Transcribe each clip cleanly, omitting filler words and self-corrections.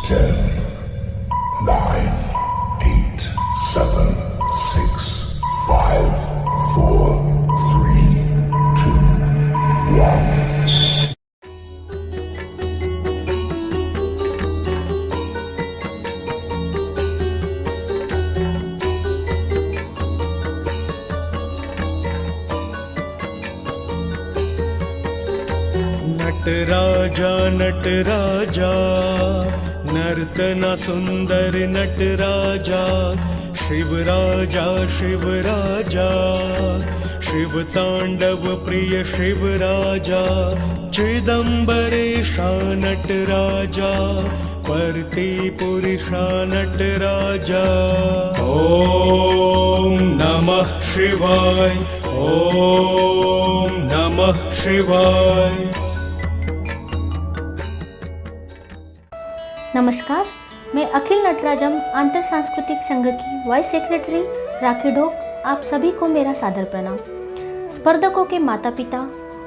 10, 9, 8, 7, 6, 5, 4, 3, 2, 1. नटराजा नटराजा नर्तना सुंदर नटराजा शिवराजा शिवराजा शिव तांडव प्रिय शिवराजा चिदंबरेशा नटराजा परती पुरुषा नटराजा ओम नमः शिवाय ओम नमः शिवाय। नमस्कार, मैं अखिल नटराजम आंतर सांस्कृतिक संघ की वाइस सेक्रेटरी राखी ढोक आप सभी को मेरा सादर प्रणाम। स्पर्धकों के माता पिता,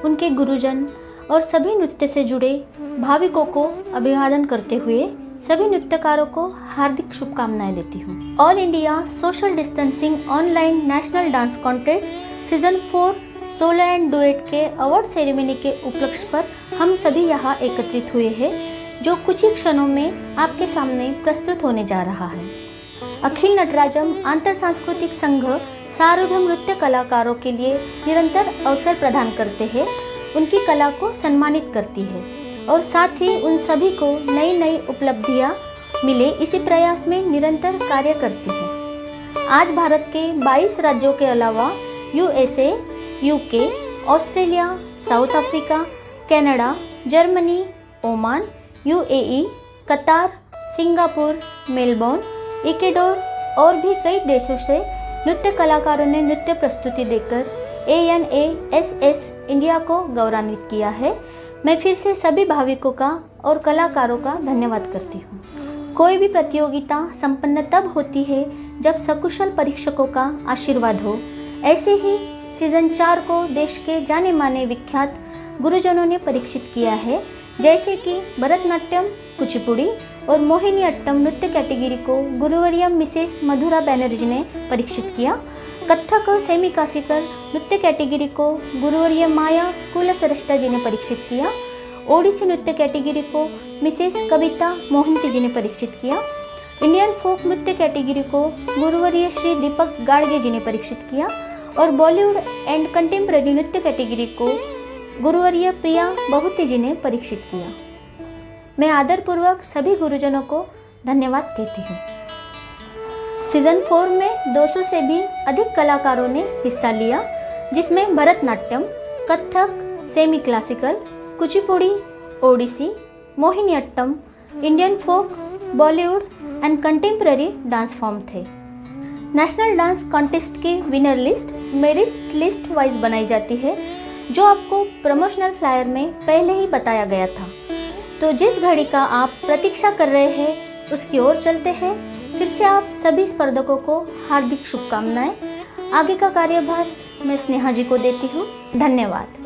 उनके गुरुजन और सभी नृत्य से जुड़े भाविकों को अभिवादन करते हुए सभी नृत्यकारों को हार्दिक शुभकामनाएं देती हूँ। All India social distancing online national dance contest season 4 solo and duet के अवार्ड सेरेमनी के उपलक्ष्य पर हम सभी यहाँ एकत्रित हुए हैं, जो कुछ ही क्षणों में आपके सामने प्रस्तुत होने जा रहा है। अखिल नटराजम आंतर सांस्कृतिक संघ सार्वभौम नृत्य कलाकारों के लिए निरंतर अवसर प्रदान करते हैं, उनकी कला को सम्मानित करती है और साथ ही उन सभी को नई नई उपलब्धियां मिले इसी प्रयास में निरंतर कार्य करती है। आज भारत के 22 राज्यों के अलावा USA, UK, Australia, south Africa, Canada, Germany, Oman, UAE, कतार, सिंगापुर, मेलबोर्न, इक्वाडोर और भी कई देशों से नृत्य कलाकारों ने नृत्य प्रस्तुति देकर ANASS इंडिया को गौरवान्वित किया है। मैं फिर से सभी भाविकों का और कलाकारों का धन्यवाद करती हूँ। कोई भी प्रतियोगिता संपन्न तब होती है जब सकुशल परीक्षकों का आशीर्वाद हो। ऐसे ही सीजन 4 को देश के जाने माने विख्यात गुरुजनों ने परीक्षित किया है, जैसे कि भरतनाट्यम, कुचिपुड़ी और मोहिनी अट्टम नृत्य कैटेगरी को गुरुवर्य मिसेस मधुरा बैनर्जी ने परीक्षित किया। कथक और सेमी क्लासिकल नृत्य कैटेगरी को गुरुवर्य माया कुलसरष्टा जी ने परीक्षित किया। ओडिसी नृत्य कैटेगरी को मिसेस कविता मोहंती जी ने परीक्षित किया। इंडियन फोक नृत्य कैटेगरी को गुरुवर्य श्री दीपक गाड़गे जी ने परीक्षित किया और बॉलीवुड एंड कंटेम्प्रेरी नृत्य कैटेगरी को गुरुवर्य प्रिया बहुती जी ने परीक्षित किया। मैं आदरपूर्वक सभी गुरुजनों को धन्यवाद देती हूँ। सीजन 4 में 200 से भी अधिक कलाकारों ने हिस्सा लिया, जिसमें Bharatanatyam, Kathak, semi classical, Kuchipudi, Odissi, Mohiniyattam, Indian folk, Bollywood and contemporary dance form थे। नेशनल डांस कॉन्टेस्ट की winner list merit list wise बनाई जाती है, जो आपको प्रमोशनल फ्लायर में पहले ही बताया गया था। तो जिस घड़ी का आप प्रतीक्षा कर रहे हैं उसकी ओर चलते हैं। फिर से आप सभी स्पर्धकों को हार्दिक शुभकामनाएं। आगे का कार्यभार मैं स्नेहा जी को देती हूँ। धन्यवाद।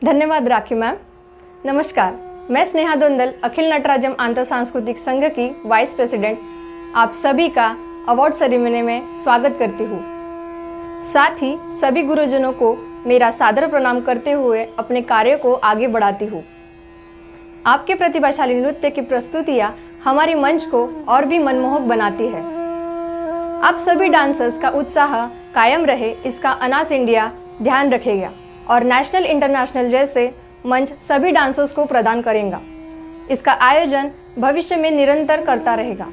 धन्यवाद राखी मैम। नमस्कार, मैं स्नेहा धुंदल अखिल नटराजम आंतर सांस्कृतिक संघ की वाइस प्रेसिडेंट आप सभी का अवार्ड सेरेमनी में स्वागत करती हूँ। साथ ही सभी गुरुजनों को मेरा सादर प्रणाम करते हुए अपने कार्य को आगे बढ़ाती हूँ। आपके प्रतिभाशाली नृत्य की प्रस्तुतियाँ हमारी मंच को और भी मनमोहक बनाती है। आप सभी डांसर्स का उत्साह कायम रहे, इसका अनास इंडिया ध्यान रखेगा और नेशनल इंटरनेशनल जैसे मंच सभी डांसर्स को प्रदान करेगा। इसका आयोजन भविष्य में निरंतर करता रहेगा।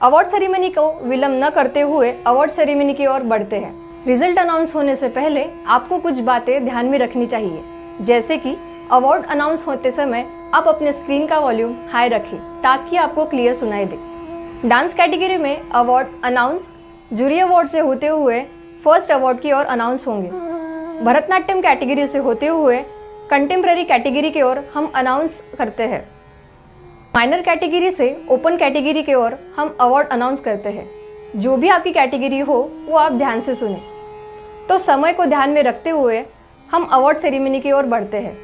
अवार्ड सेरेमनी को विलंब न करते हुए अवार्ड सेरेमनी की ओर बढ़ते हैं। रिजल्ट अनाउंस होने से पहले आपको कुछ बातें ध्यान में रखनी चाहिए, जैसे कि अवार्ड अनाउंस होते समय आप अपने स्क्रीन का वॉल्यूम हाई रखें ताकि आपको क्लियर सुनाई दे। डांस कैटेगरी में अवार्ड अनाउंस जूरी अवार्ड से होते हुए फर्स्ट अवार्ड की ओर अनाउंस होंगे। भरतनाट्यम कैटेगरी से होते हुए कंटेम्प्रेरी कैटेगरी की ओर हम अनाउंस करते हैं। माइनर कैटेगरी से ओपन कैटेगरी की ओर हम अवार्ड अनाउंस करते हैं। जो भी आपकी कैटेगरी हो वो आप ध्यान से सुने। तो समय को ध्यान में रखते हुए हम अवार्ड सेरेमनी की ओर बढ़ते हैं।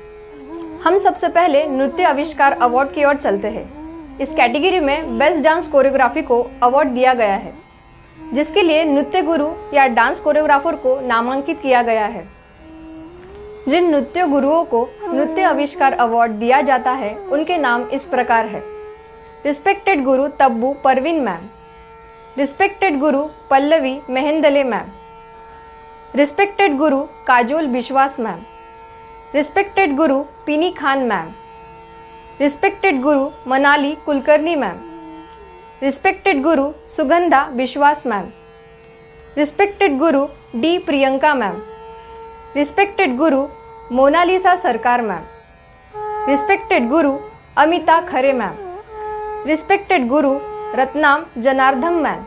हम सबसे पहले नृत्य आविष्कार अवार्ड की ओर चलते हैं। इस कैटेगरी में बेस्ट डांस कोरियोग्राफी को अवार्ड दिया गया है, जिसके लिए नृत्य गुरु या डांस कोरियोग्राफर को नामांकित किया गया है। जिन नृत्य गुरुओं को नृत्य आविष्कार अवार्ड दिया जाता है उनके नाम इस प्रकार है। रिस्पेक्टेड गुरु तब्बू परवीन मैम, रिस्पेक्टेड गुरु पल्लवी मेहंदले मैम, रिस्पेक्टेड गुरु काजोल विश्वास मैम, रिस्पेक्टेड गुरु पीनी खान मैम, रिस्पेक्टेड गुरु मनाली कुलकर्णी मैम, रिस्पेक्टेड गुरु सुगंधा विश्वास मैम, रिस्पेक्टेड गुरु डी प्रियंका मैम, रिस्पेक्टेड गुरु मोनालिसा सरकार मैम, रिस्पेक्टेड गुरु अमिता खरे मैम, रिस्पेक्टेड गुरु रत्नाम जनार्दन मैम,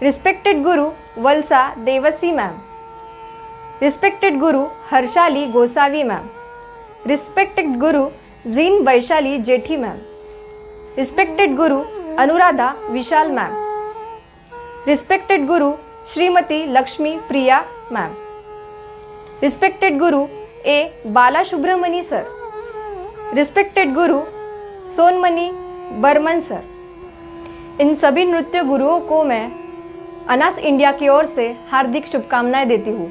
रिस्पेक्टेड गुरु वलसा देवसी मैम, रिस्पेक्टेड गुरु हर्षाली गोसावी मैम, रिस्पेक्टेड गुरु जीन वैशाली जेठी मैम, रिस्पेक्टेड गुरु अनुराधा विशाल मैम, रिस्पेक्टेड गुरु श्रीमती लक्ष्मी प्रिया ma'am, respected गुरु ए बाला Subramani sir, respected गुरु Sonmani Burman sir. इन सभी नृत्य गुरुओं को मैं अनास India की ओर से हार्दिक शुभकामनाएं देती हूँ।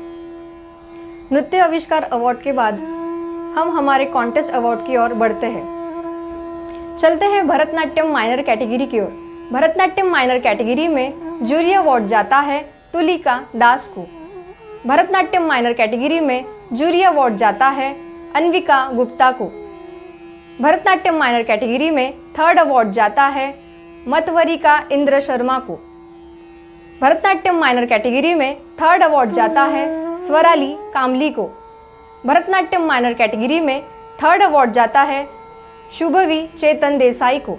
नृत्य आविष्कार अवार्ड के बाद हम हमारे कॉन्टेस्ट अवार्ड की ओर बढ़ते हैं। चलते हैं भरतनाट्यम माइनर कैटेगरी की ओर। भरतनाट्यम माइनर कैटेगरी में जूरी अवार्ड जाता है तुलिका दास को। भरतनाट्यम माइनर कैटेगरी में जूरी अवार्ड जाता है अन्विका गुप्ता को। भरतनाट्यम माइनर कैटेगरी में थर्ड अवार्ड जाता है मतवरिका इंद्र शर्मा को। भरतनाट्यम माइनर कैटेगरी में थर्ड अवार्ड जाता है स्वराली कामली को। भरतनाट्यम माइनर कैटेगरी में थर्ड अवार्ड जाता है शुभवी चेतन देसाई को।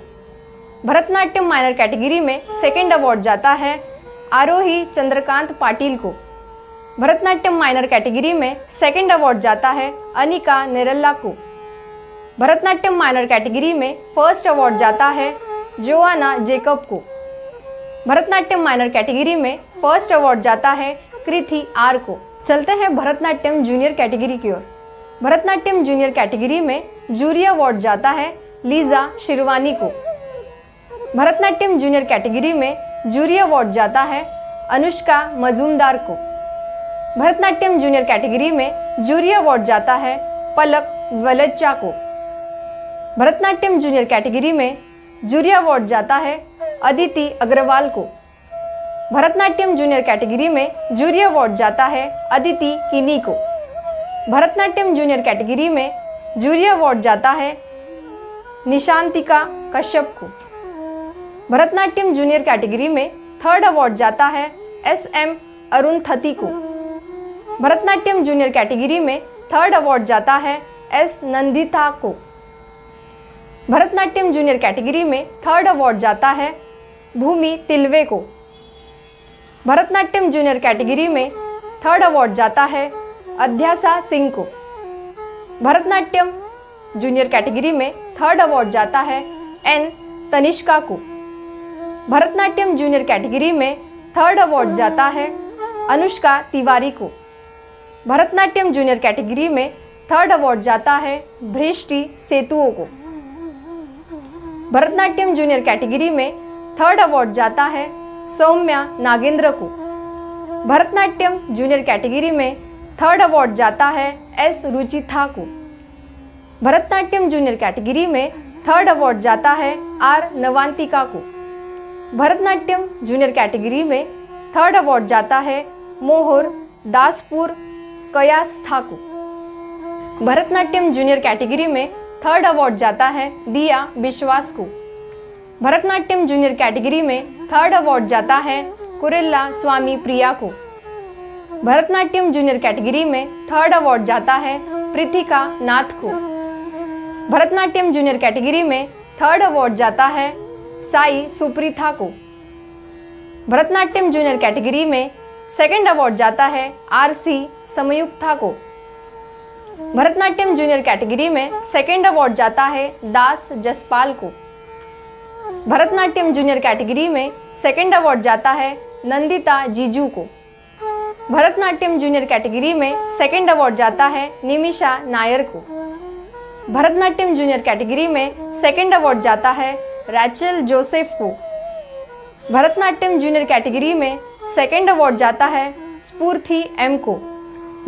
भरतनाट्यम माइनर कैटेगरी में सेकंड अवार्ड जाता है आरोही चंद्रकांत पाटिल को। भरतनाट्यम माइनर कैटेगरी में सेकंड अवार्ड जाता है अनिका नेरल्ला को। भरतनाट्यम माइनर कैटेगरी में फर्स्ट अवार्ड जाता है जोआना जेकब को। भरतनाट्यम माइनर कैटेगरी में फर्स्ट अवार्ड जाता है कृति आर को। चलते हैं भरतनाट्यम जूनियर कैटेगरी की ओर। भरतनाट्यम जूनियर कैटेगरी में जूरी अवार्ड जाता है लीजा शिरवानी को। भरतनाट्यम जूनियर कैटेगरी में जूरी अवार्ड जाता है अनुष्का मजूमदार को। भरतनाट्यम जूनियर कैटेगरी में जूरी अवार्ड जाता है पलक वलच्चा को। भरतनाट्यम जूनियर कैटेगरी में जूरी अवार्ड जाता है अदिति अग्रवाल को। भरतनाट्यम जूनियर कैटेगरी में जूरी अवार्ड जाता है अदिति किनी को। भरतनाट्यम जूनियर कैटेगरी में जूरी अवार्ड जाता है निशांतिका कश्यप को। भरतनाट्यम जूनियर कैटेगरी में थर्ड अवार्ड जाता है SM अरुणधति को। भरतनाट्यम जूनियर कैटेगरी में थर्ड अवार्ड जाता है S नंदिता को। भरतनाट्यम जूनियर कैटेगरी में थर्ड अवार्ड जाता है भूमि तिलवे को। भरतनाट्यम जूनियर कैटेगरी में थर्ड अवार्ड जाता है अध्यासा सिंह को। भरतनाट्यम जूनियर कैटेगरी में थर्ड अवार्ड जाता है N तनिष्का को। भरतनाट्यम जूनियर कैटेगरी में थर्ड अवार्ड जाता है अनुष्का तिवारी को। भरतनाट्यम जूनियर कैटेगरी में थर्ड अवार्ड जाता है भृष्टि सेतुओं को। भरतनाट्यम जूनियर कैटेगरी में थर्ड अवार्ड जाता है सौम्या नागेंद्र को। भरतनाट्यम जूनियर कैटेगरी में थर्ड अवार्ड जाता है S रुचिथा को। भरतनाट्यम जूनियर कैटेगरी में थर्ड अवार्ड जाता है आर नवांतिका को। भरतनाट्यम जूनियर कैटेगरी में थर्ड अवार्ड जाता है मोहर दासपुर कयास्था को। भरतनाट्यम जूनियर कैटेगरी में थर्ड अवार्ड जाता है दिया विश्वास को। भरतनाट्यम जूनियर कैटेगरी में थर्ड अवार्ड जाता है कुरेला स्वामी प्रिया को। भरतनाट्यम जूनियर कैटेगरी में थर्ड अवार्ड जाता है प्रीतिका नाथ को। भरतनाट्यम जूनियर कैटेगरी में थर्ड अवार्ड जाता है साई सुप्रीथा को। भरतनाट्यम जूनियर कैटेगरी में सेकंड अवार्ड जाता है आरसी समयुक्ता को। भरतनाट्यम जूनियर कैटेगरी में सेकंड अवार्ड जाता है दास जसपाल को। भरतनाट्यम जूनियर कैटेगरी में सेकंड अवार्ड जाता है नंदिता जीजू को। भरतनाट्यम जूनियर कैटेगरी में सेकंड अवार्ड जाता है निमिषा नायर को। भरतनाट्यम जूनियर कैटेगरी में सेकंड अवार्ड जाता है रैचल जोसेफ को। भरतनाट्यम जूनियर कैटेगरी में सेकंड अवार्ड जाता है स्फूर्ति एम को।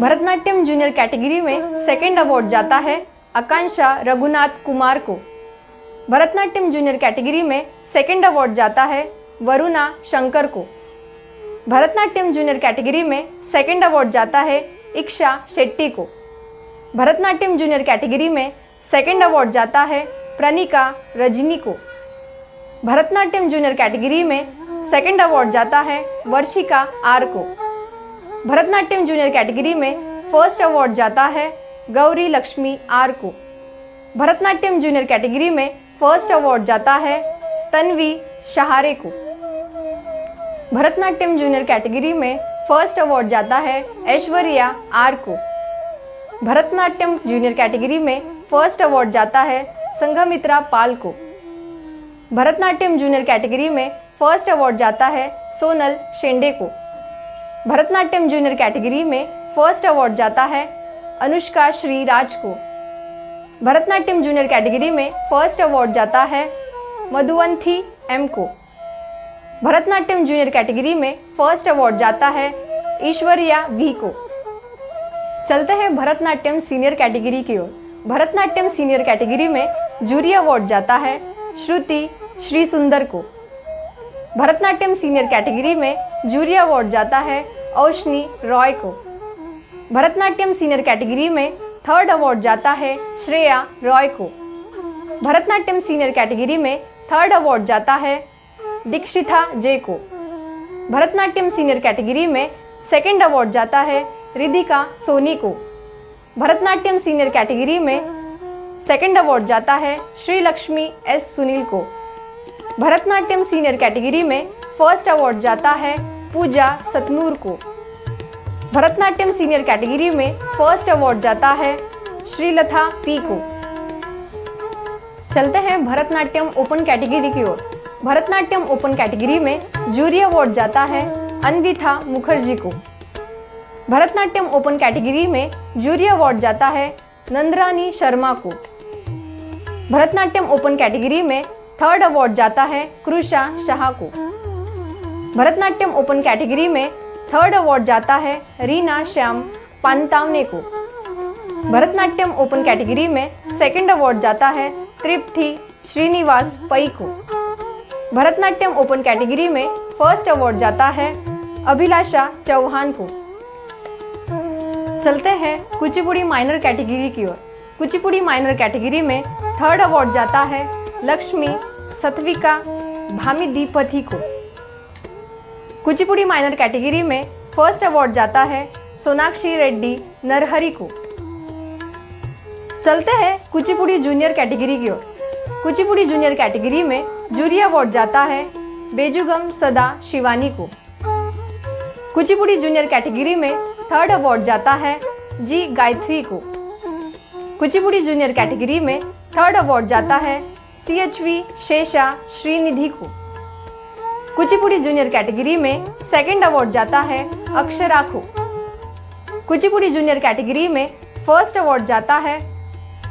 भरतनाट्यम जूनियर कैटेगरी में सेकंड अवार्ड जाता है आकांक्षा रघुनाथ कुमार को। भरतनाट्यम जूनियर कैटेगरी में सेकंड अवार्ड जाता है वरुणा शंकर को। भरतनाट्यम जूनियर कैटेगरी में सेकंड अवार्ड जाता है इक्षा शेट्टी को। भरतनाट्यम जूनियर कैटेगरी में सेकंड अवार्ड जाता है प्रणिका रजनी को। भरतनाट्यम जूनियर कैटेगरी में सेकंड अवार्ड जाता है वर्षिका आर को। भरतनाट्यम जूनियर कैटेगरी में फर्स्ट अवार्ड जाता है गौरी लक्ष्मी आर को। भरतनाट्यम जूनियर कैटेगरी में फर्स्ट अवार्ड जाता है तन्वी शहारे को। भरतनाट्यम जूनियर कैटेगरी में फर्स्ट अवार्ड जाता है ऐश्वर्या आर को। भरतनाट्यम जूनियर कैटेगरी में फर्स्ट अवार्ड जाता है संघमित्रा पाल को। भरतनाट्यम जूनियर कैटेगरी में फर्स्ट अवार्ड जाता है सोनल शेंडे को। भरतनाट्यम जूनियर कैटेगरी में फर्स्ट अवार्ड जाता है अनुष्का श्रीराज को। भरतनाट्यम जूनियर कैटेगरी में फर्स्ट अवार्ड जाता है मधुवंथी एम को। भरतनाट्यम जूनियर कैटेगरी में फर्स्ट अवार्ड जाता है ईश्वरिया वी को। चलते हैं भरतनाट्यम सीनियर कैटेगरी की ओर। भरतनाट्यम सीनियर कैटेगरी में जूरी अवार्ड जाता है श्रुति श्री सुंदर को। भरतनाट्यम सीनियर कैटेगरी में जूरी अवार्ड जाता है औशनी रॉय को। भरतनाट्यम सीनियर कैटेगरी में थर्ड अवार्ड जाता है श्रेया रॉय को। भरतनाट्यम सीनियर कैटेगरी में थर्ड अवार्ड जाता है दीक्षिता जे को। भरतनाट्यम सीनियर कैटेगरी में सेकंड अवार्ड जाता है रिधिका सोनी को। भरतनाट्यम सीनियर कैटेगरी में सेकंड अवार्ड जाता है श्री लक्ष्मी एस सुनील को। भरतनाट्यम सीनियर कैटेगरी में फर्स्ट अवार्ड जाता है पूजा सतनूर को। भरतनाट्यम सीनियर कैटेगरी में फर्स्ट अवार्ड जाता है श्रीलता पी को। चलते हैं भरतनाट्यम ओपन कैटेगरी की ओर। भरतनाट्यम ओपन कैटेगरी में जूरी अवार्ड जाता है अन्विता मुखर्जी को। भरतनाट्यम ओपन कैटेगरी में जूरी अवार्ड जाता है नंदरानी शर्मा को। भरतनाट्यम ओपन कैटेगरी में थर्ड अवार्ड जाता है कृषा शाह को। भरतनाट्यम ओपन कैटेगरी में थर्ड अवार्ड जाता है रीना श्याम पांतावने को। भरतनाट्यम ओपन कैटेगरी में सेकंड अवार्ड जाता है तृप्ति श्रीनिवास पई को। भरतनाट्यम ओपन कैटेगरी में फर्स्ट अवार्ड जाता है अभिलाषा चौहान को। चलते हैं कुचिपुड़ी माइनर कैटेगरी की ओर। कुचिपुड़ी माइनर कैटेगरी में थर्ड अवार्ड जाता है लक्ष्मी सत्विका भामिदीपति को। कुचिपुड़ी माइनर कैटेगरी में फर्स्ट अवार्ड जाता है सोनाक्षी रेड्डी नरहरी को। चलते हैं कुचिपुड़ी जूनियर कैटेगरी की ओर। कुचिपुड़ी जूनियर कैटेगरी में जूरी अवार्ड जाता है बेजुगम सदा शिवानी को। कुचिपुड़ी जूनियर कैटेगरी में थर्ड अवार्ड जाता है जी गायत्री को। कुचिपुड़ी जूनियर कैटेगरी में थर्ड अवार्ड जाता है CHV शेषा श्रीनिधि को। कुचिपुड़ी जूनियर कैटेगरी में सेकंड अवार्ड जाता है अक्षरा को। कुचिपुड़ी जूनियर कैटेगरी में फर्स्ट अवार्ड जाता है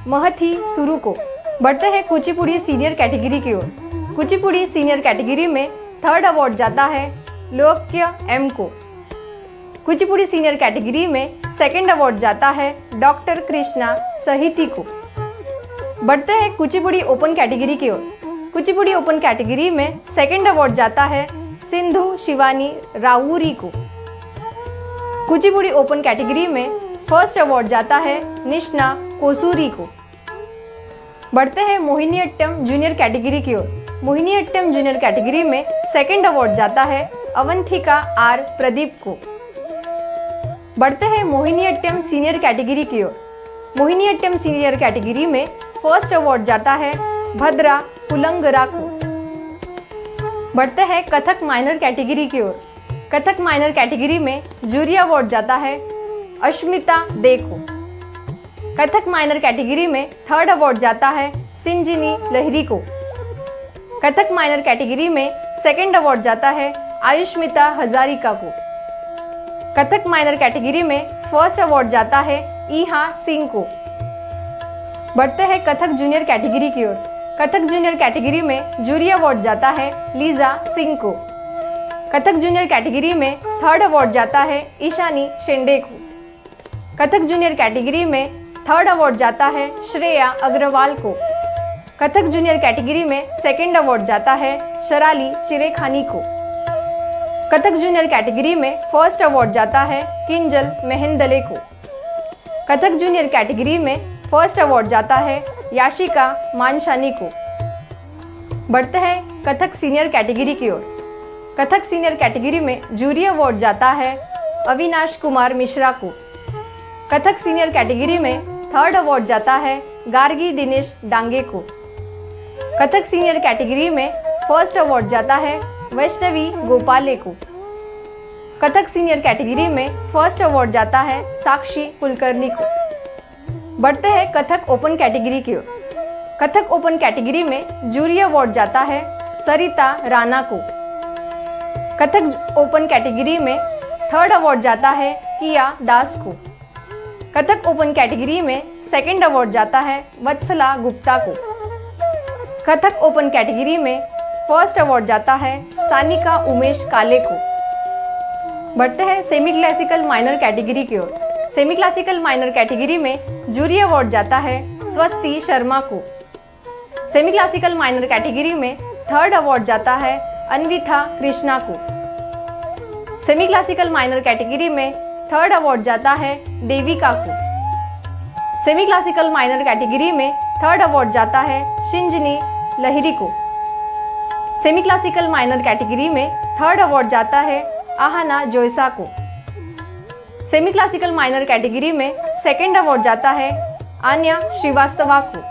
महथी सुरु को। बढ़ते हैं कुचिपुड़ी सीनियर कैटेगरी की ओर। कुचिपुड़ी सीनियर कैटेगरी में थर्ड अवार्ड जाता है लोक्य एम को। कुचिपुड़ी सीनियर कैटेगरी में सेकंड अवार्ड जाता है डॉक्टर कृष्णा सहिती को। बढ़ते हैं कुचिपुड़ी ओपन कैटेगरी की ओर। कुचिपुड़ी ओपन कैटेगरी में सेकंड अवार्ड जाता है सिंधु शिवानी रावूरी को। कुचिपुड़ी ओपन कैटेगरी में फर्स्ट अवार्ड जाता है निष्णा कोसूरी को। बढ़ते हैं मोहिनीअट्टम जूनियर कैटेगरी की ओर। मोहिनीअट्टम जूनियर कैटेगरी में सेकंड अवार्ड जाता है अवंतिका आर प्रदीप को। बढ़ते हैं मोहिनीअट्टम सीनियर कैटेगरी की ओर। मोहिनीअट्टम सीनियर कैटेगरी में फर्स्ट अवार्ड जाता है भद्रा पुलंगरा को। बढ़ते हैं कथक माइनर कैटेगरी की ओर। कथक माइनर कैटेगरी में जूरी अवार्ड जाता है अश्मिता दे को। कथक माइनर कैटेगरी में थर्ड अवार्ड जाता है सिंजिनी लहरी को। कथक माइनर कैटेगरी में सेकंड अवार्ड जाता है आयुष्मिता हजारिका को। कथक माइनर कैटेगरी में फर्स्ट अवार्ड जाता है ईहा सिंह को। बढ़ते हैं कथक जूनियर कैटेगरी की ओर। कथक जूनियर कैटेगरी में जूरी अवार्ड जाता है लीजा सिंह को। कथक जूनियर कैटेगरी में थर्ड अवार्ड जाता है ईशानी शेंडे को। कथक जूनियर कैटेगरी में थर्ड अवार्ड जाता है श्रेया अग्रवाल को। कथक जूनियर कैटेगरी में सेकंड अवार्ड जाता है शराली चिरेखानी को। कथक जूनियर कैटेगरी में फर्स्ट अवार्ड जाता है किंजल मेहंदले को। कथक जूनियर कैटेगरी में फर्स्ट अवार्ड जाता है याशिका मानशानी को। बढ़ते हैं कथक सीनियर कैटेगरी की ओर। कथक सीनियर कैटेगरी में जूरी अवार्ड जाता है अविनाश कुमार मिश्रा को। कथक सीनियर कैटेगरी में थर्ड अवार्ड जाता है गार्गी दिनेश डांगे को। कथक सीनियर कैटेगरी में फर्स्ट अवार्ड जाता है वैष्णवी गोपाले को। कथक सीनियर कैटेगरी में फर्स्ट अवार्ड जाता है साक्षी कुलकर्णी को। बढ़ते हैं कथक ओपन कैटेगरी की ओर। कथक ओपन कैटेगरी में जूरी अवार्ड जाता है सरिता राणा को। कथक ओपन कैटेगरी में थर्ड अवार्ड जाता है किया दास को। कथक ओपन कैटेगरी में सेकंड अवार्ड जाता है वत्सला गुप्ता को। कथक ओपन कैटेगरी में फर्स्ट अवार्ड जाता है सानिका उमेश काले को। बढ़ते हैं सेमी क्लासिकल माइनर कैटेगरी की ओर। सेमी क्लासिकल माइनर कैटेगरी में जूरी अवार्ड जाता है स्वस्ति शर्मा को। सेमी क्लासिकल माइनर कैटेगरी में थर्ड अवार्ड जाता है अन्विथा कृष्णा को। सेमी क्लासिकल माइनर कैटेगरी में थर्ड अवार्ड जाता है देविका को। सेमी क्लासिकल माइनर कैटेगरी में थर्ड अवार्ड जाता है शिंजनी लहरी को। सेमी क्लासिकल माइनर कैटेगरी में थर्ड अवार्ड जाता है आहना जोयसा को। सेमी क्लासिकल माइनर कैटेगरी में सेकंड अवार्ड जाता है आन्या श्रीवास्तवा को।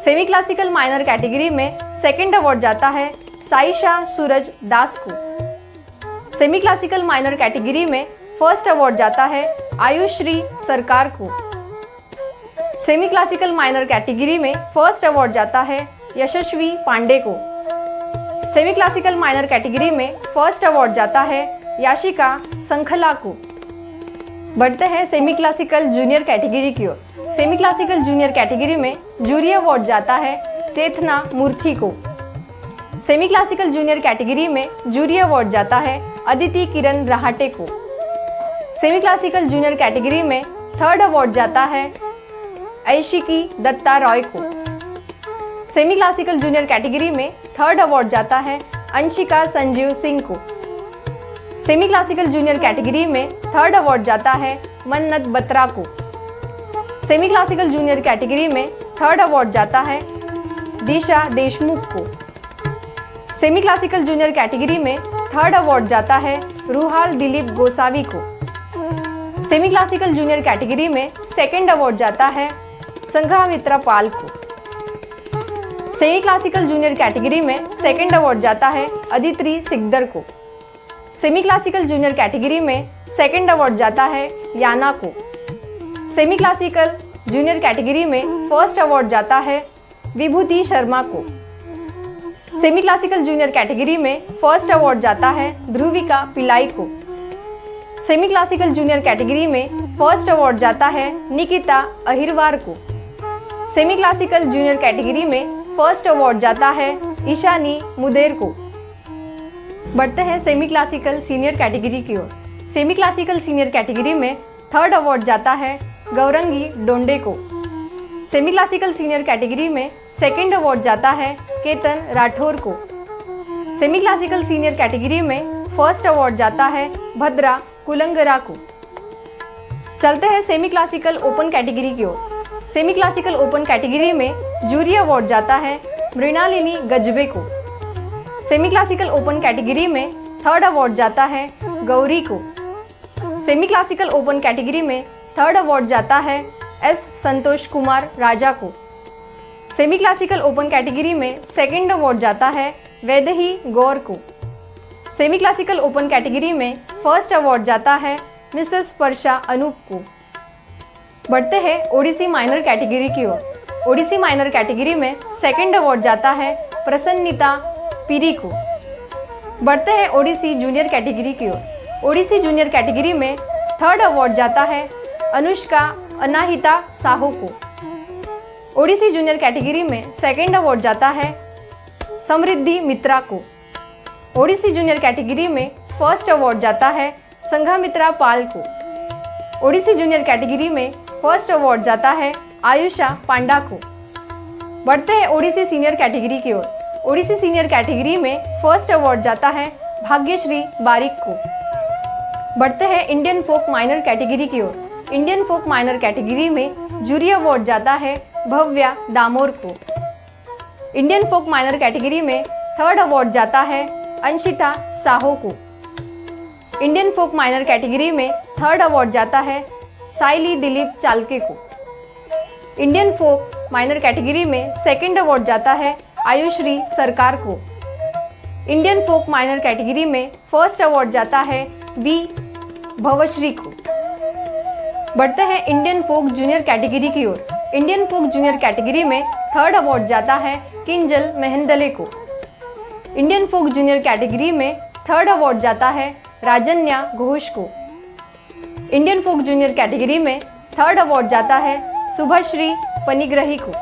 सेमी क्लासिकल माइनर कैटेगरी में सेकंड अवार्ड जाता है साइशा सूरज दास को। सेमी क्लासिकल माइनर कैटेगरी में फर्स्ट अवार्ड जाता है आयुश्री सरकार को। सेमी क्लासिकल माइनर कैटेगरी में फर्स्ट अवार्ड जाता है यशस्वी पांडे को। सेमी क्लासिकल माइनर कैटेगरी में फर्स्ट अवार्ड जाता है याशिका संखला को। बढ़ते हैं सेमी क्लासिकल जूनियर कैटेगरी की ओर। सेमी क्लासिकल जूनियर कैटेगरी में जूरी अवार्ड जाता है चेतना मूर्ति को। सेमी क्लासिकल जूनियर कैटेगरी में जूरी अवार्ड जाता है अदिति किरण रहाटे को। सेमी क्लासिकल जूनियर कैटेगरी में थर्ड अवार्ड जाता है ऐशिकी दत्ता रॉय को। सेमी क्लासिकल जूनियर कैटेगरी में थर्ड अवार्ड जाता है अंशिका संजीव सिंह को। सेमी क्लासिकल जूनियर कैटेगरी में थर्ड अवार्ड जाता है मन्नत बत्रा को। सेमी क्लासिकल जूनियर कैटेगरी में थर्ड अवार्ड जाता है दिशा देशमुख को। सेमी क्लासिकल जूनियर कैटेगरी में थर्ड अवार्ड जाता है रूहाल दिलीप गोसावी को। सेमी क्लासिकल जूनियर कैटेगरी में सेकंड अवार्ड जाता है संघामित्रा पाल को। सेमी क्लासिकल जूनियर कैटेगरी में सेकंड अवार्ड जाता है अदिति सिकदर को। सेमी क्लासिकल जूनियर कैटेगरी में सेकंड अवार्ड जाता है याना को। सेमी क्लासिकल जूनियर कैटेगरी में फर्स्ट अवार्ड जाता है विभूति शर्मा को। सेमी क्लासिकल जूनियर कैटेगरी में फर्स्ट अवार्ड जाता है ध्रुविका पिलाई को। सेमी क्लासिकल जूनियर कैटेगरी में फर्स्ट अवार्ड जाता है निकिता अहिरवार को। सेमी क्लासिकल जूनियर कैटेगरी में फर्स्ट अवार्ड जाता है ईशानी मुदेर को। बढ़ते हैं सेमी क्लासिकल सीनियर कैटेगरी की ओर। सेमी क्लासिकल सीनियर कैटेगरी में थर्ड अवार्ड जाता है गौरंगी डोंडे को। सेमी क्लासिकल सीनियर कैटेगरी में सेकंड अवार्ड जाता है केतन राठौर को। सेमी क्लासिकल सीनियर कैटेगरी में फर्स्ट अवार्ड जाता है भद्रा कुलंगरा को। चलते हैं सेमी क्लासिकल ओपन कैटेगरी की ओर। सेमी क्लासिकल ओपन कैटेगरी में जूरी अवार्ड जाता है मृणालिनी गजबे को। सेमी क्लासिकल ओपन कैटेगरी में थर्ड अवार्ड जाता है गौरी को। सेमी क्लासिकल ओपन कैटेगरी में थर्ड अवार्ड जाता है एस संतोष कुमार राजा को। सेमी क्लासिकल ओपन कैटेगरी में सेकंड अवार्ड जाता है वैदेही गौर को। सेमी क्लासिकल ओपन कैटेगरी में फर्स्ट अवार्ड जाता है मिसेस परशा अनूप को। बढ़ते हैं ओडिसी माइनर कैटेगरी की ओर। ओडिसी माइनर कैटेगरी में सेकंड अवार्ड जाता है प्रसन्निता पीरी को। बढ़ते हैं ओडिसी जूनियर कैटेगरी की ओर। ओडिसी जूनियर कैटेगरी में थर्ड अवार्ड जाता है अनुष्का अनाहिता साहू को। ओडिसी जूनियर कैटेगरी में सेकंड अवार्ड जाता है समृद्धि मित्रा को। ओडिसी जूनियर कैटेगरी में फर्स्ट अवार्ड जाता है संघमित्रा पाल को। ओडिसी जूनियर कैटेगरी में फर्स्ट अवार्ड जाता है आयुषा पांडा को। बढ़ते हैं ओडिसी सीनियर कैटेगरी की ओर। ओडिसी सीनियर कैटेगरी में फर्स्ट अवार्ड जाता है भाग्यश्री बारिक को। बढ़ते हैं इंडियन फोक माइनर कैटेगरी की ओर। इंडियन फोक माइनर कैटेगरी में जूरी अवार्ड जाता है भव्या दामोर को। इंडियन फोक माइनर कैटेगरी में थर्ड अवार्ड जाता है अंशिता साहो को। इंडियन फोक माइनर कैटेगरी में थर्ड अवार्ड जाता है साइली दिलीप चालके को। इंडियन फोक माइनर कैटेगरी में सेकंड अवार्ड जाता है आयुश्री सरकार को। इंडियन फोक माइनर कैटेगरी में फर्स्ट अवार्ड जाता है बी भवश्री को। बढ़ते हैं इंडियन फोक जूनियर कैटेगरी की ओर। इंडियन फोक जूनियर कैटेगरी में थर्ड अवार्ड जाता है किंजल मेहंदले को। इंडियन फोक जूनियर कैटेगरी में थर्ड अवार्ड जाता है राजन्या घोष को। इंडियन फोक जूनियर कैटेगरी में थर्ड अवार्ड जाता है शुभश्री पनिग्रही को।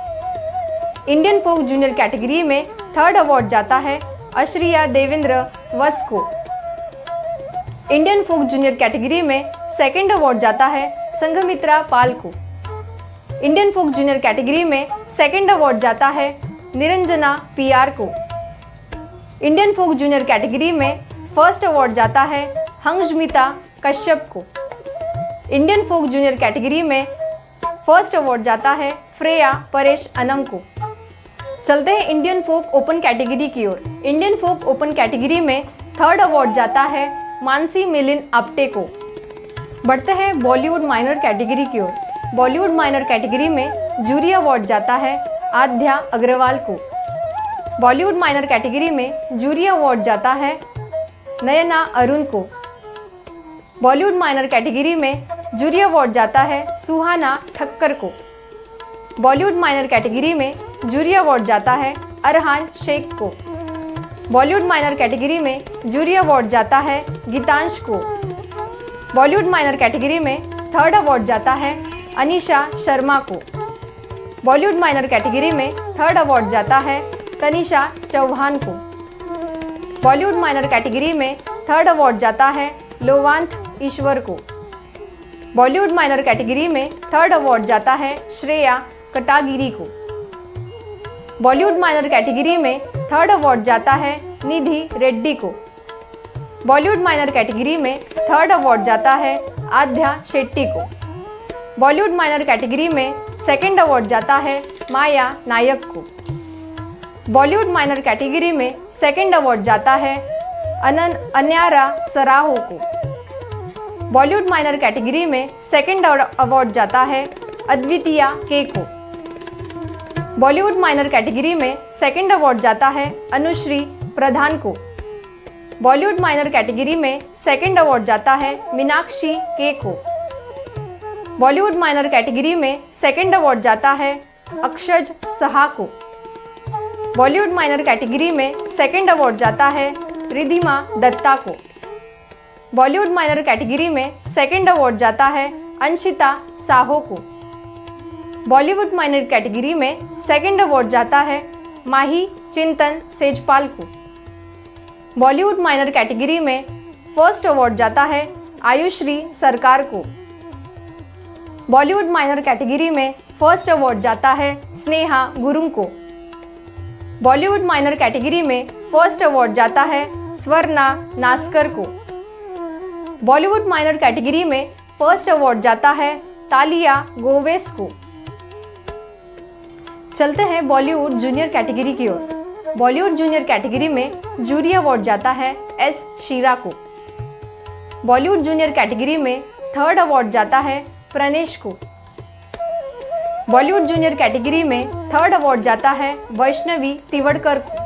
इंडियन फोक जूनियर कैटेगरी में थर्ड अवार्ड जाता है अश्रिया देवेंद्र वस को। इंडियन फोक जूनियर कैटेगरी में सेकंड अवार्ड जाता है संघमित्रा पाल को। इंडियन फोक जूनियर कैटेगरी में सेकंड अवार्ड जाता है निरंजना पीआर को। इंडियन फोक जूनियर कैटेगरी में फर्स्ट अवार्ड जाता है हंसमिता कश्यप को। इंडियन फोक जूनियर कैटेगरी में फर्स्ट अवार्ड जाता है फ्रेया परेश अनम को। चलते हैं इंडियन फोक ओपन कैटेगरी की ओर। इंडियन फोक ओपन कैटेगरी में थर्ड अवार्ड जाता है मानसी मिलिन आप्टे को। बढ़ते हैं बॉलीवुड माइनर कैटेगरी की ओर। बॉलीवुड माइनर कैटेगरी में जूरी अवार्ड जाता है आध्या अग्रवाल को। बॉलीवुड माइनर कैटेगरी में जूरी अवार्ड जाता है नयना अरुण को। बॉलीवुड माइनर कैटेगरी में जूरी अवार्ड जाता है सुहाना ठक्कर को। बॉलीवुड माइनर कैटेगरी में जूरी अवार्ड जाता है अरहान शेख को। बॉलीवुड माइनर कैटेगरी में जूरी अवार्ड जाता है गीतांश को। बॉलीवुड माइनर कैटेगरी में थर्ड अवार्ड जाता है अनीशा शर्मा को। बॉलीवुड माइनर कैटेगरी में थर्ड अवार्ड जाता है तनिषा चौहान को। बॉलीवुड माइनर कैटेगरी में थर्ड अवार्ड जाता है लोवांत ईश्वर को। बॉलीवुड माइनर कैटेगरी में थर्ड अवार्ड जाता है श्रेया कटागिरी को। बॉलीवुड माइनर कैटेगरी में थर्ड अवार्ड जाता है निधि रेड्डी को। बॉलीवुड माइनर कैटेगरी में थर्ड अवार्ड जाता है आध्या शेट्टी को। बॉलीवुड माइनर कैटेगरी में सेकंड अवार्ड जाता है माया नायक को। बॉलीवुड माइनर कैटेगरी में सेकंड अवार्ड जाता है अन्यारा सराहो को। बॉलीवुड माइनर कैटेगरी में सेकंड अवार्ड जाता है अद्वितीया के को। बॉलीवुड माइनर कैटेगरी में सेकंड अवार्ड जाता है अनुश्री प्रधान को। बॉलीवुड माइनर कैटेगरी में सेकंड अवार्ड जाता है मीनाक्षी के को। बॉलीवुड माइनर कैटेगरी में सेकंड अवार्ड जाता है अक्षज सहा को। बॉलीवुड माइनर कैटेगरी में सेकंड अवार्ड जाता है रिधिमा दत्ता को। बॉलीवुड माइनर कैटेगरी में सेकंड अवार्ड जाता है अंशिता साहो को। बॉलीवुड माइनर कैटेगरी में सेकंड अवार्ड जाता है माही चिंतन सेजपाल को। बॉलीवुड माइनर कैटेगरी में फर्स्ट अवार्ड जाता है आयुश्री सरकार को। बॉलीवुड माइनर कैटेगरी में फर्स्ट अवार्ड जाता है स्नेहा गुरुंग को। बॉलीवुड माइनर कैटेगरी में फर्स्ट अवार्ड जाता है स्वर्णा नास्कर को। बॉलीवुड माइनर कैटेगरी में फर्स्ट अवार्ड जाता है तालिया गोवेस को। चलते हैं बॉलीवुड जूनियर कैटेगरी की ओर। बॉलीवुड जूनियर कैटेगरी में जूरी अवार्ड जाता है एस शीरा को। बॉलीवुड जूनियर कैटेगरी में थर्ड अवार्ड जाता है प्रणेश को। बॉलीवुड जूनियर कैटेगरी में थर्ड अवार्ड जाता है वैष्णवी तिवड़कर को।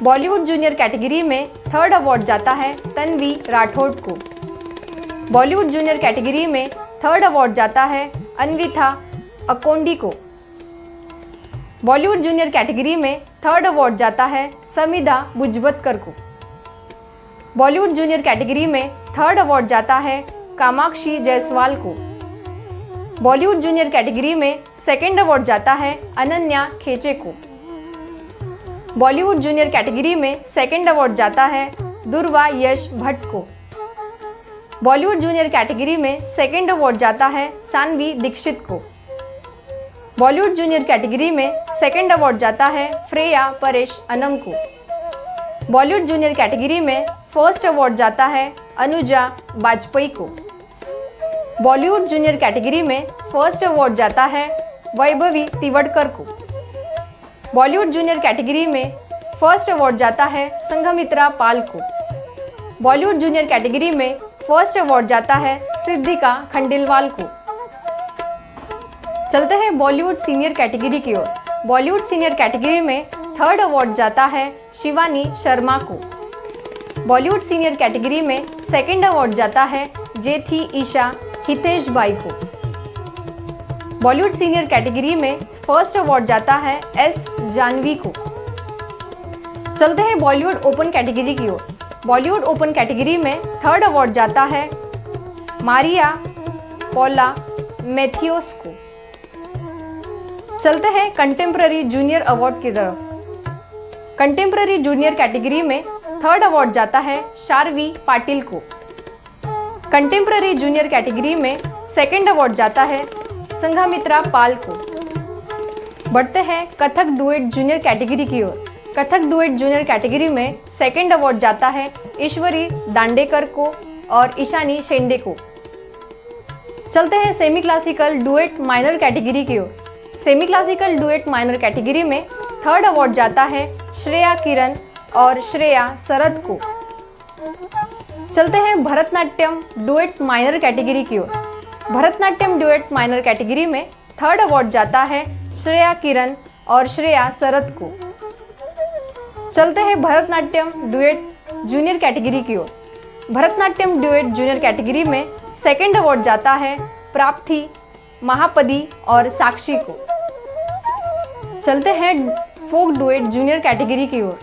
बॉलीवुड जूनियर कैटेगरी में थर्ड अवार्ड जाता है तन्वी राठौड़ को। बॉलीवुड जूनियर कैटेगरी में थर्ड अवार्ड जाता है अन्विथा अकोंडी को। बॉलीवुड जूनियर कैटेगरी में थर्ड अवार्ड जाता है समिधा भुजबत्कर को। बॉलीवुड जूनियर कैटेगरी में थर्ड अवार्ड जाता है कामाक्षी जायसवाल को। बॉलीवुड जूनियर कैटेगरी में सेकंड अवार्ड जाता है अनन्या खेचे को। बॉलीवुड जूनियर कैटेगरी में सेकंड अवार्ड जाता है दुर्वा यश भट्ट को। बॉलीवुड जूनियर कैटेगरी में सेकंड अवार्ड जाता है सानवी दीक्षित को। बॉलीवुड जूनियर कैटेगरी में सेकंड अवार्ड जाता है फ्रेया परेश अनम को। बॉलीवुड जूनियर कैटेगरी में फर्स्ट अवार्ड जाता है अनुजा बाजपेयी को। बॉलीवुड जूनियर कैटेगरी में फर्स्ट अवार्ड जाता है वैभवी तिवड़कर को। बॉलीवुड जूनियर कैटेगरी में फर्स्ट अवार्ड जाता है संघमित्रा पाल को। बॉलीवुड जूनियर कैटेगरी में फर्स्ट अवार्ड जाता है सिद्धिका खंडेलवाल को। चलते हैं बॉलीवुड सीनियर कैटेगरी की ओर। बॉलीवुड सीनियर कैटेगरी में थर्ड अवार्ड जाता है शिवानी शर्मा को। बॉलीवुड सीनियर कैटेगरी में सेकंड अवार्ड जाता है जेथी ईशा हितेश बाई को। बॉलीवुड सीनियर कैटेगरी में फर्स्ट अवार्ड जाता है एस जानवी को। चलते हैं बॉलीवुड ओपन कैटेगरी की ओर। बॉलीवुड ओपन कैटेगरी में थर्ड अवार्ड जाता है मारिया पौला मैथ्यूस को। चलते हैं कंटेम्प्ररी जूनियर अवार्ड की तरफ। कंटेम्प्ररी जूनियर कैटेगरी में थर्ड अवार्ड जाता है शार्वी पाटिल को। कंटेम्प्ररी जूनियर कैटेगरी में सेकंड अवार्ड जाता है संघमित्रा पाल को। बढ़ते हैं कथक डुएट जूनियर कैटेगरी की ओर। कथक डुएट जूनियर कैटेगरी में सेकंड अवार्ड जाता है ईश्वरी दांडेकर को और ईशानी शेंडे को। चलते हैं semi classical duet minor category की ओर। Semi classical duet minor category में थर्ड अवार्ड जाता है श्रेया किरण और श्रेया शरद को। चलते हैं भरतनाट्यम डुएट माइनर कैटेगरी की ओर। भरतनाट्यम डुएट माइनर कैटेगरी में थर्ड अवार्ड जाता है श्रेया किरण और श्रेया शरद को। चलते हैं भरतनाट्यम डुएट जूनियर कैटेगरी की ओर। भरतनाट्यम डुएट जूनियर कैटेगरी में सेकंड अवार्ड जाता है प्राप्ति महापदी और साक्षी को। चलते हैं फोक डुएट जूनियर कैटेगरी की ओर।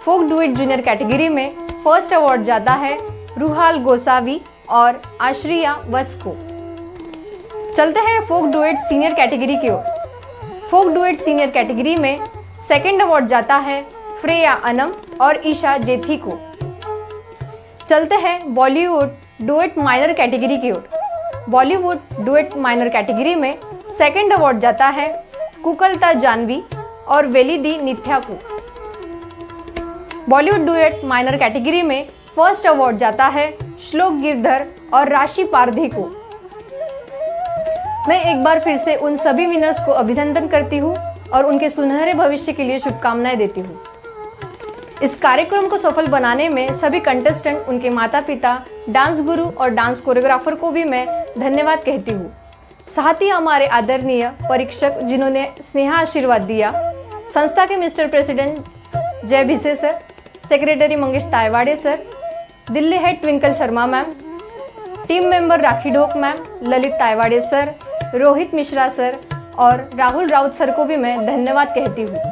फोक डुएट जूनियर कैटेगरी में फर्स्ट अवार्ड जाता है रुहाल गोसावी और आश्रिया वस को। चलते हैं फोक डुएट सीनियर कैटेगरी की ओर। फोक डुएट सीनियर कैटेगरी में सेकंड अवार्ड जाता है फ्रेया अनम और ईशा जेथी को। चलते हैं बॉलीवुड डुएट माइनर कैटेगरी की ओर। बॉलीवुड डुएट माइनर कैटेगरी में सेकंड अवार्ड जाता है कुकलता जानवी और वेलिदी निथ्या को। बॉलीवुड डुएट माइनर कैटेगरी में फर्स्ट अवार्ड जाता है श्लोक गिरधर और राशि पारधी को। मैं एक बार फिर से उन सभी विनर्स को अभिनंदन करती हूँ और उनके सुनहरे भविष्य के लिए शुभकामनाएं देती हूँ। इस कार्यक्रम को सफल बनाने में सभी कंटेस्टेंट, उनके माता पिता, डांस गुरु और डांस कोरियोग्राफर को भी मैं धन्यवाद कहती हूँ। साथ ही हमारे आदरणीय परीक्षक जिन्होंने स्नेहा आशीर्वाद दिया, संस्था के mister president Jay Bhise sir, secretary Mangesh Taywade sir, Delhi head Twinkle Sharma ma'am, team member Rakhi Dhok ma'am, Lalit Taywade sir, Rohit Mishra sir और राहुल राउत सर को भी मैं धन्यवाद कहती हूँ।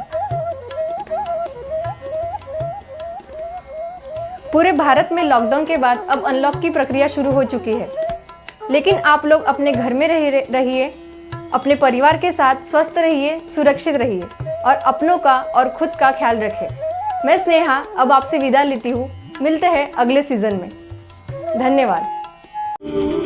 पूरे भारत में लॉकडाउन के बाद अब अनलॉक की प्रक्रिया शुरू हो चुकी है, लेकिन आप लोग अपने घर में रहिए, अपने परिवार के साथ स्वस्थ रहिए, सुरक्षित रहिए और अपनों का और खुद का ख्याल रखें। मैं स्नेहा अब आपसे विदा लेती हूँ। मिलते हैं अगले सीजन में। धन्यवाद।